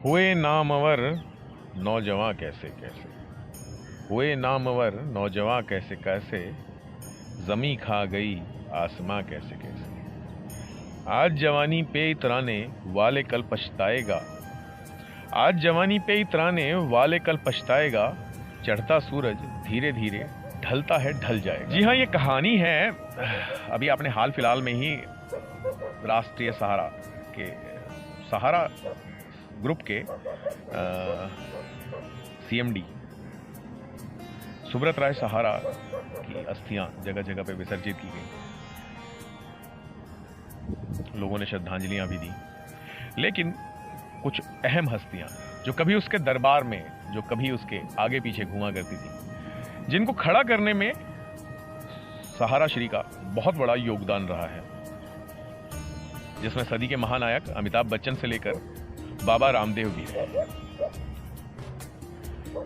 हुए नामवर नौजवां कैसे कैसे, हुए नामवर नौजवां कैसे कैसे, जमी खा गई आसमां कैसे कैसे। आज जवानी पे इतराने वाले कल पछताएगा, आज जवानी पे इतराने वाले कल पछताएगा, चढ़ता सूरज धीरे धीरे ढलता है ढल जाएगा। जी हाँ, ये कहानी है अभी आपने हाल फिलहाल में ही राष्ट्रीय सहारा के सहारा ग्रुप के सीएमडी सुब्रत राय सहारा की अस्थियां जगह जगह पे विसर्जित की गई। लोगों ने श्रद्धांजलियां भी दी, लेकिन कुछ अहम हस्तियां जो कभी उसके दरबार में, जो कभी उसके आगे पीछे घुमा करती थी, जिनको खड़ा करने में सहारा श्री का बहुत बड़ा योगदान रहा है, जिसमें सदी के महानायक अमिताभ बच्चन से लेकर बाबा रामदेव भी है।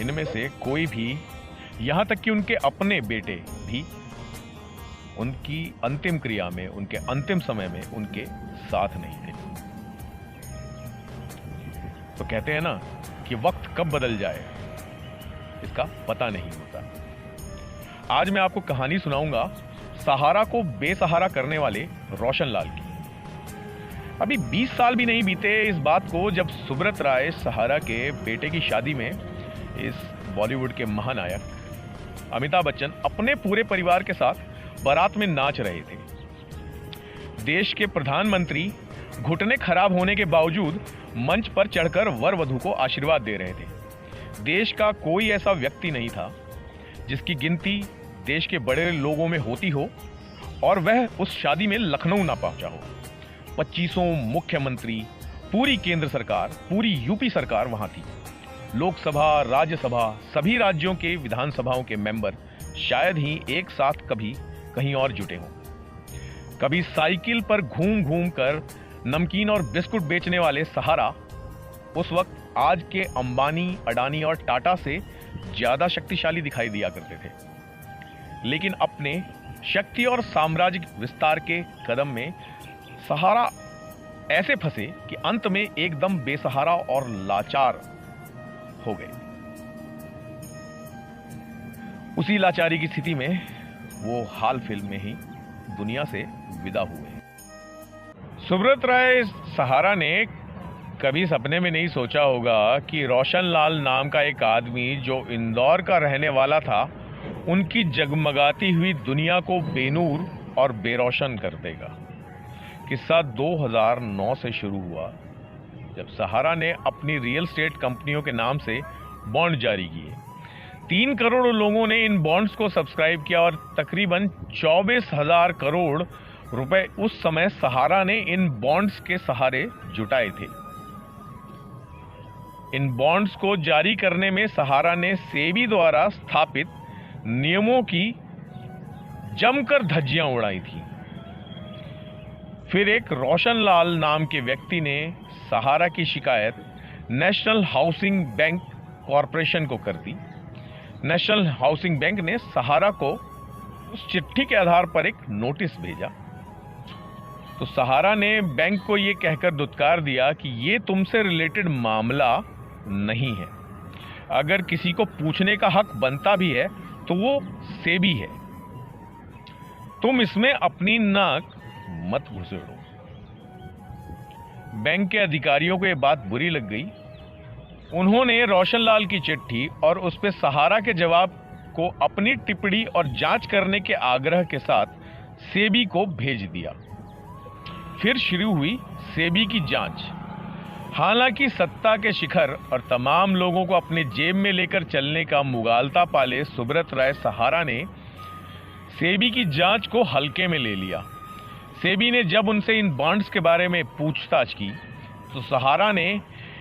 इनमें से कोई भी, यहां तक कि उनके अपने बेटे भी उनकी अंतिम क्रिया में, उनके अंतिम समय में उनके साथ नहीं थे। तो कहते हैं ना कि वक्त कब बदल जाए इसका पता नहीं होता। आज मैं आपको कहानी सुनाऊंगा सहारा को बेसहारा करने वाले रोशन लाल की। अभी 20 साल भी नहीं बीते इस बात को जब सुब्रत राय सहारा के बेटे की शादी में इस बॉलीवुड के महानायक अमिताभ बच्चन अपने पूरे परिवार के साथ बारात में नाच रहे थे। देश के प्रधानमंत्री घुटने खराब होने के बावजूद मंच पर चढ़कर वर वधू को आशीर्वाद दे रहे थे। देश का कोई ऐसा व्यक्ति नहीं था जिसकी गिनती देश के बड़े लोगों में होती हो और वह उस शादी में लखनऊ ना पहुंचा हो। 25 मुख्यमंत्री, पूरी केंद्र सरकार, पूरी यूपी सरकार वहां थी। लोकसभा, राज्यसभा, सभी राज्यों के विधानसभाओं के मेंबर शायद ही एक साथ कभी कहीं और जुटे हों। कभी साइकिल पर घूम घूम कर नमकीन और बिस्कुट बेचने वाले सहारा उस वक्त आज के अंबानी, अडानी और टाटा से ज्यादा शक्तिशाली दिखाई दिया करते थे। लेकिन अपने शक्ति और साम्राज्य विस्तार के कदम में सहारा ऐसे फंसे कि अंत में एकदम बेसहारा और लाचार हो गए। उसी लाचारी की स्थिति में वो हाल फिल्म में ही दुनिया से विदा हुए। सुब्रत राय सहारा ने कभी सपने में नहीं सोचा होगा कि रोशन लाल नाम का एक आदमी जो इंदौर का रहने वाला था, उनकी जगमगाती हुई दुनिया को बेनूर और बेरोशन कर देगा। किस्सा 2009 से शुरू हुआ जब सहारा ने अपनी रियल एस्टेट कंपनियों के नाम से बॉन्ड जारी किए। 3 करोड़ लोगों ने इन बॉन्ड्स को सब्सक्राइब किया और तकरीबन 24,000 करोड़ रुपए उस समय सहारा ने इन बॉन्ड्स के सहारे जुटाए थे। इन बॉन्ड्स को जारी करने में सहारा ने सेबी द्वारा स्थापित नियमों की जमकर धज्जियां उड़ाई थी। फिर एक रोशन लाल नाम के व्यक्ति ने सहारा की शिकायत नेशनल हाउसिंग बैंक कॉरपोरेशन को कर दी। नेशनल हाउसिंग बैंक ने सहारा को उस चिट्ठी के आधार पर एक नोटिस भेजा। तो सहारा ने बैंक को यह कहकर दुत्कार दिया कि ये तुमसे रिलेटेड मामला नहीं है। अगर किसी को पूछने का हक बनता भी है तो वो सेबी है। तुम इसमें अपनी नाक मत घुसेड़ो। बैंक के अधिकारियों को यह बात बुरी लग गई। उन्होंने रोशन लाल की चिट्ठी और उस पर सहारा के जवाब को अपनी टिप्पणी और जांच करने के आग्रह के साथ सेबी को भेज दिया। फिर शुरू हुई सेबी की जांच। हालांकि सत्ता के शिखर और तमाम लोगों को अपने जेब में लेकर चलने का मुगालता पाले सुब्रत राय सहारा ने सेबी की जांच को हल्के में ले लिया। सेबी ने जब उनसे इन बॉन्ड्स के बारे में पूछताछ की तो सहारा ने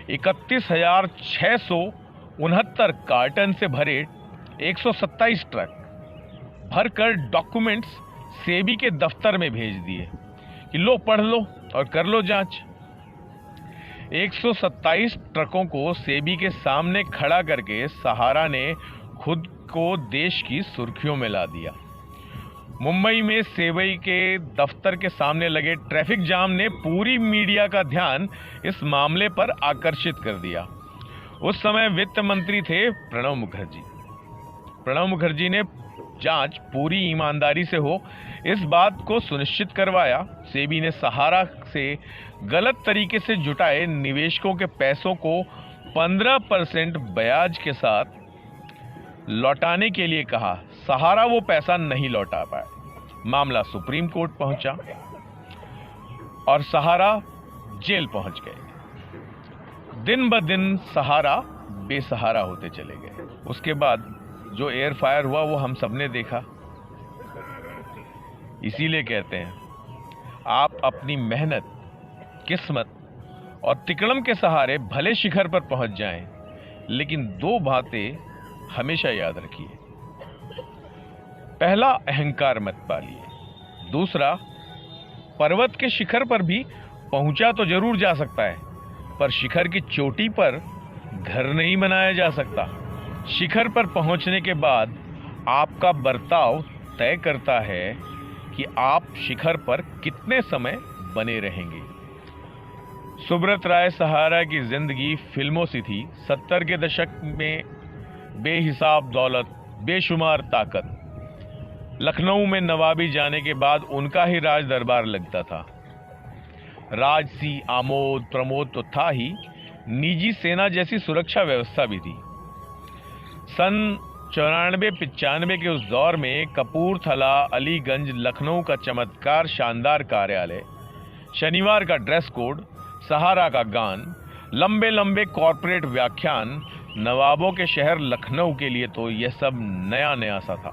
31,669 कार्टन से भरे 127 ट्रक भरकर डॉक्यूमेंट्स सेबी के दफ्तर में भेज दिए कि लो, पढ़ लो और कर लो जांच। 127 ट्रकों को सेबी के सामने खड़ा करके सहारा ने खुद को देश की सुर्खियों में ला दिया। मुंबई में सेबी के दफ्तर के सामने लगे ट्रैफिक जाम ने पूरी मीडिया का ध्यान इस मामले पर आकर्षित कर दिया। उस समय वित्त मंत्री थे प्रणब मुखर्जी। प्रणब मुखर्जी ने जांच पूरी ईमानदारी से हो, इस बात को सुनिश्चित करवाया। सेबी ने सहारा से गलत तरीके से जुटाए निवेशकों के पैसों को 15% ब्याज के साथ लौटाने के लिए कहा। सहारा वो पैसा नहीं लौटा पाया। मामला सुप्रीम कोर्ट पहुंचा और सहारा जेल पहुंच गए। दिन ब दिन सहारा बेसहारा होते चले गए। उसके बाद जो एयर फायर हुआ वो हम सबने देखा। इसीलिए कहते हैं, आप अपनी मेहनत, किस्मत और तिकड़म के सहारे भले शिखर पर पहुंच जाएं, लेकिन दो बातें हमेशा याद रखिए। पहला, अहंकार मत पालिए। दूसरा, पर्वत के शिखर पर भी पहुंचा तो जरूर जा सकता है, पर शिखर की चोटी पर घर नहीं बनाया जा सकता। शिखर पर पहुंचने के बाद आपका बर्ताव तय करता है कि आप शिखर पर कितने समय बने रहेंगे। सुब्रत राय सहारा की जिंदगी फिल्मों सी थी। 70 के दशक में बेहिसाब दौलत, बेशुमार ताकत। लखनऊ में नवाबी जाने के बाद उनका ही राज दरबार लगता था। राजसी आमोद प्रमोद तो था ही, निजी सेना जैसी सुरक्षा व्यवस्था भी थी। सन 94-95 के उस दौर में कपूरथला, अलीगंज, लखनऊ का चमत्कार शानदार कार्यालय, शनिवार का ड्रेस कोड, सहारा का गान, लंबे लंबे कॉरपोरेट व्याख्यान, नवाबों के शहर लखनऊ के लिए तो यह सब नया नया सा था।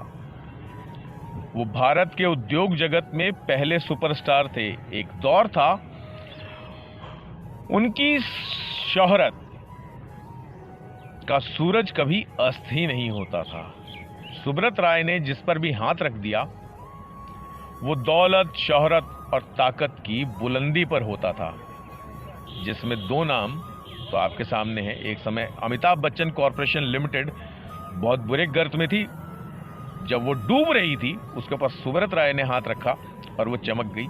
वो भारत के उद्योग जगत में पहले सुपरस्टार थे। एक दौर था उनकी शोहरत का सूरज कभी अस्त ही नहीं होता था। सुब्रत राय ने जिस पर भी हाथ रख दिया वो दौलत, शोहरत और ताकत की बुलंदी पर होता था, जिसमें दो नाम तो आपके सामने हैं। एक समय अमिताभ बच्चन कॉरपोरेशन लिमिटेड बहुत बुरे गर्त में थी। जब वो डूब रही थी, उसके ऊपर सुब्रत राय ने हाथ रखा और वो चमक गई।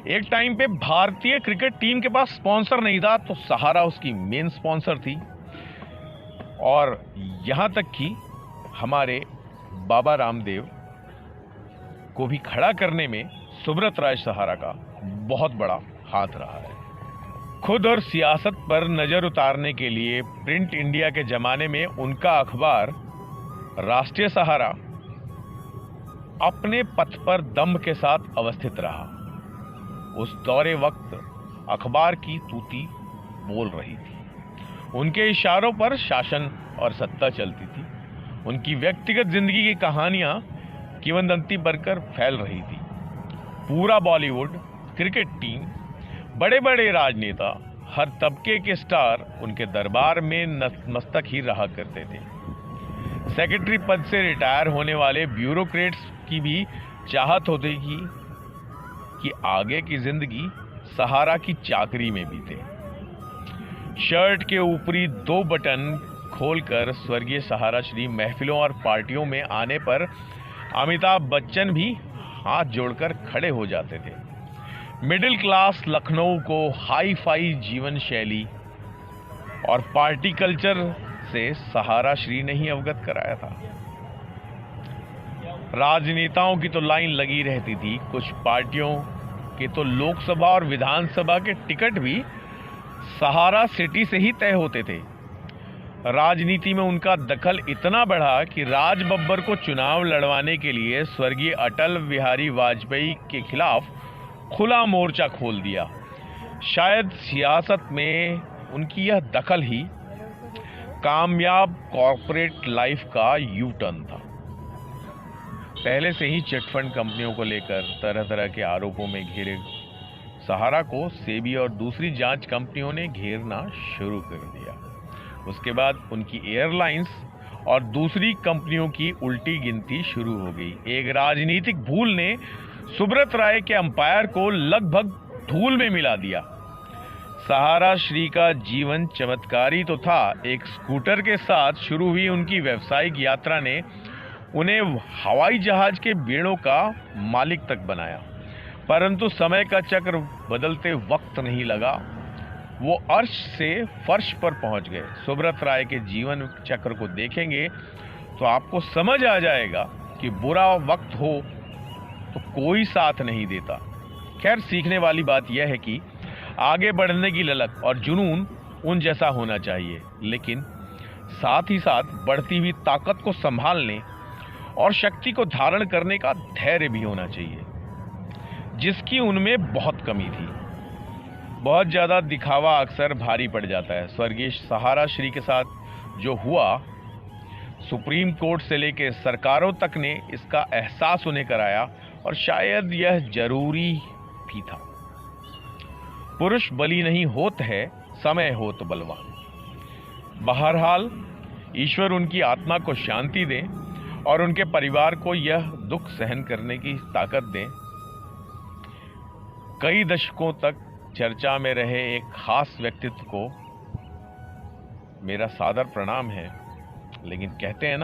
एक टाइम पे भारतीय क्रिकेट टीम के पास स्पॉन्सर नहीं था, तो सहारा उसकी मेन स्पॉन्सर थी। और यहां तक कि हमारे बाबा रामदेव को भी खड़ा करने में सुब्रत राय सहारा का बहुत बड़ा हाथ रहा है। खुद और सियासत पर नजर उतारने के लिए प्रिंट इंडिया के जमाने में उनका अखबार राष्ट्रीय सहारा अपने पथ पर दम्भ के साथ अवस्थित रहा। उस दौरे वक्त अखबार की तूती बोल रही थी। उनके इशारों पर शासन और सत्ता चलती थी। उनकी व्यक्तिगत जिंदगी की कहानियां किंवदंती बनकर फैल रही थी। पूरा बॉलीवुड, क्रिकेट टीम, बड़े बड़े राजनेता, हर तबके के स्टार उनके दरबार में नतमस्तक ही रहा करते थे। सेक्रेटरी पद से रिटायर होने वाले ब्यूरोक्रेट्स की भी चाहत होती थी कि आगे की जिंदगी सहारा की चाकरी में बीते। शर्ट के ऊपरी 2 बटन खोलकर स्वर्गीय सहारा श्री महफिलों और पार्टियों में आने पर अमिताभ बच्चन भी हाथ जोड़कर खड़े हो जाते थे। मिडिल क्लास लखनऊ को हाई फाई जीवन शैली और पार्टी कल्चर से सहारा श्री ने ही अवगत कराया था। राजनेताओं की तो लाइन लगी रहती थी। कुछ पार्टियों के तो लोकसभा और विधानसभा के टिकट भी सहारा सिटी से ही तय होते थे। राजनीति में उनका दखल इतना बढ़ा कि राज बब्बर को चुनाव लड़वाने के लिए स्वर्गीय अटल बिहारी वाजपेयी के खिलाफ खुला मोर्चा खोल दिया। शायद सियासत में उनकी यह दखल ही कामयाब कॉर्पोरेट लाइफ का यू टर्न था। पहले से ही चिटफंड कंपनियों को लेकर तरह तरह के आरोपों में घिरे सहारा को सेबी और दूसरी जांच कंपनियों ने घेरना शुरू कर दिया। उसके बाद उनकी एयरलाइंस और दूसरी कंपनियों की उल्टी गिनती शुरू हो गई। एक राजनीतिक भूल ने सुब्रत राय के अंपायर को लगभग धूल में मिला दिया। सहारा श्री का जीवन चमत्कारी तो था। एक स्कूटर के साथ शुरू हुई उनकी व्यावसायिक यात्रा ने उन्हें हवाई जहाज के बेड़ों का मालिक तक बनाया, परंतु समय का चक्र बदलते वक्त नहीं लगा। वो अर्श से फर्श पर पहुंच गए। सुब्रत राय के जीवन चक्र को देखेंगे तो आपको समझ आ जाएगा कि बुरा वक्त हो तो कोई साथ नहीं देता। खैर, सीखने वाली बात यह है कि आगे बढ़ने की ललक और जुनून उन जैसा होना चाहिए, लेकिन साथ ही साथ बढ़ती हुई ताकत को संभालने और शक्ति को धारण करने का धैर्य भी होना चाहिए, जिसकी उनमें बहुत कमी थी। बहुत ज्यादा दिखावा अक्सर भारी पड़ जाता है। स्वर्गीय सहारा श्री के साथ जो हुआ, सुप्रीम कोर्ट से लेकर सरकारों तक ने इसका एहसास उन्हें कराया, और शायद यह जरूरी भी था। पुरुष बली नहीं होत है, समय होत बलवान। बहरहाल ईश्वर उनकी आत्मा को शांति दे और उनके परिवार को यह दुख सहन करने की ताकत दे। कई दशकों तक चर्चा में रहे एक खास व्यक्तित्व को मेरा सादर प्रणाम है। लेकिन कहते हैं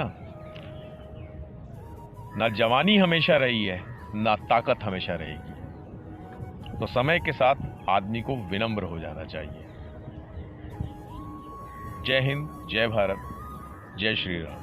ना जवानी हमेशा रही है, ना ताकत हमेशा रहेगी। तो समय के साथ आदमी को विनम्र हो जाना चाहिए। जय हिंद, जय भारत, जय श्री राम।